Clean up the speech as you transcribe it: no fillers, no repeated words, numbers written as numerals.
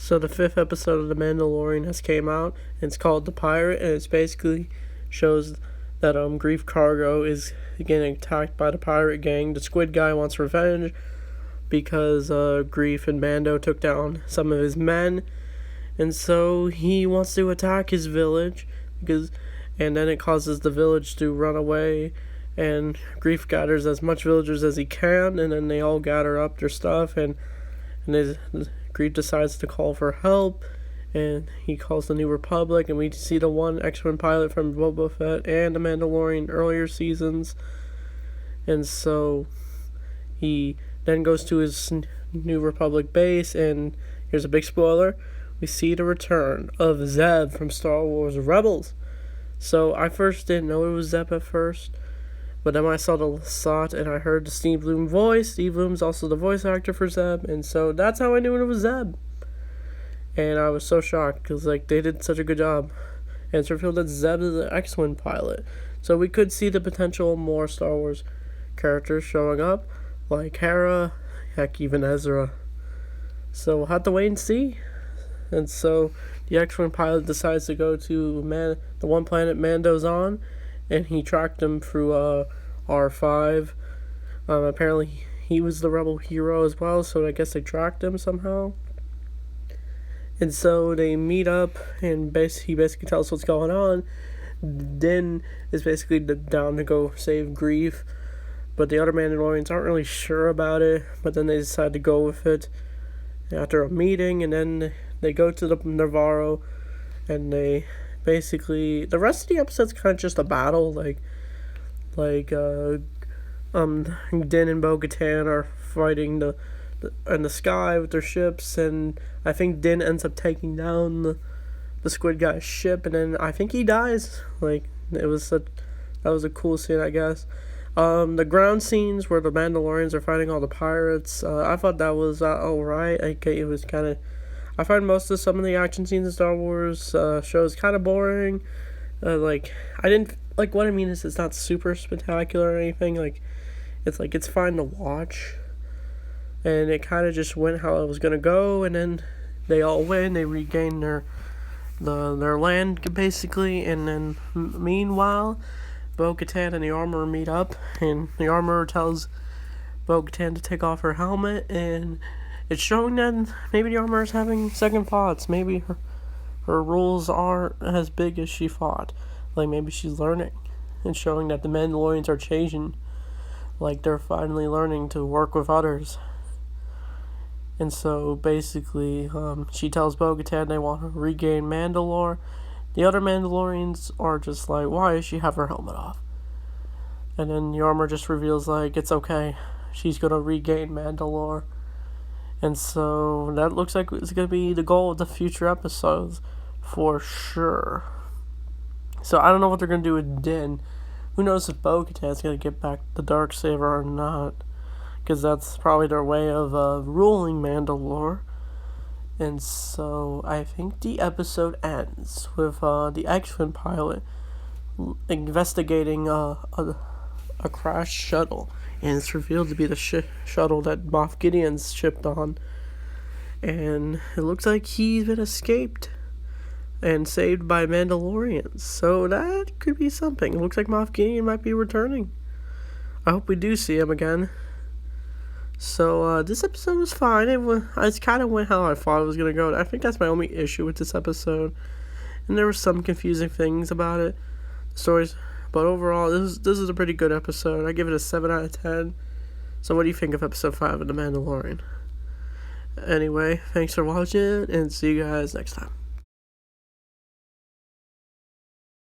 So the fifth episode of The Mandalorian has came out, and it's called The Pirate, and it's basically shows that Grief Cargo is getting attacked by the pirate gang. The squid guy wants revenge because Grief and Mando took down some of his men, and so he wants to attack his village and then it causes the village to run away, and Grief gathers as much villagers as he can, and then they all gather up their stuff, and Grief decides to call for help, and he calls the New Republic, and we see the one X-Wing pilot from Boba Fett and The Mandalorian earlier seasons, and so he then goes to his New Republic base, and here's a big spoiler, we see the return of Zeb from Star Wars Rebels. So I first didn't know it was Zeb at first, but then I saw it and I heard the Steve Bloom voice. Steve Bloom's also the voice actor for Zeb, and so that's how I knew it was Zeb. And I was so shocked because they did such a good job. And it's revealed that Zeb is an X-Wing pilot, so we could see the potential more Star Wars characters showing up, like Hera, heck, even Ezra. So we'll have to wait and see. And so the X-Wing pilot decides to go to the one planet Mando's on, and he tracked him through R5. Apparently he was the rebel hero as well, so I guess they tracked him somehow. And so they meet up, and he basically tells what's going on. Din is basically down to go save Grief, but the other Mandalorians aren't really sure about it, but then they decide to go with it after a meeting, and then they go to the Navarro, and they basically, the rest of the episode's kind of just a battle, Din and Bo-Katan are fighting in the sky with their ships, and I think Din ends up taking down the squid guy's ship, and then I think he dies. That was a cool scene, I guess. The ground scenes where the Mandalorians are fighting all the pirates, I thought that was alright. It was kind of, I find some of the action scenes in Star Wars shows kind of boring. I didn't, what I mean is it's not super spectacular or anything. It's fine to watch. And it kind of just went how it was going to go, and then they all win, they regain their land, basically, and then, meanwhile, Bo-Katan and the Armorer meet up, and the Armorer tells Bo-Katan to take off her helmet, and it's showing that maybe the Armorer is having second thoughts. Maybe her rules aren't as big as she thought. Maybe she's learning, and showing that the Mandalorians are changing. They're finally learning to work with others. And so, basically, she tells Bo-Katan they want to regain Mandalore. The other Mandalorians are just why does she have her helmet off? And then the Armor just reveals, it's okay. She's going to regain Mandalore. And so, that looks like it's going to be the goal of the future episodes, for sure. So, I don't know what they're going to do with Din. Who knows if Bo-Katan's going to get back the Darksaber or not. Because that's probably their way of ruling Mandalore. And so I think the episode ends with the X-Wing pilot investigating a crashed shuttle. And it's revealed to be the shuttle that Moff Gideon's shipped on. And it looks like he's been escaped and saved by Mandalorians. So that could be something. It looks like Moff Gideon might be returning. I hope we do see him again. So, this episode was fine. It kind of went how I thought it was going to go. I think that's my only issue with this episode. And there were some confusing things about it. The stories. But overall, this is a pretty good episode. I give it a 7 out of 10. So what do you think of episode 5 of The Mandalorian? Anyway, thanks for watching, and see you guys next time.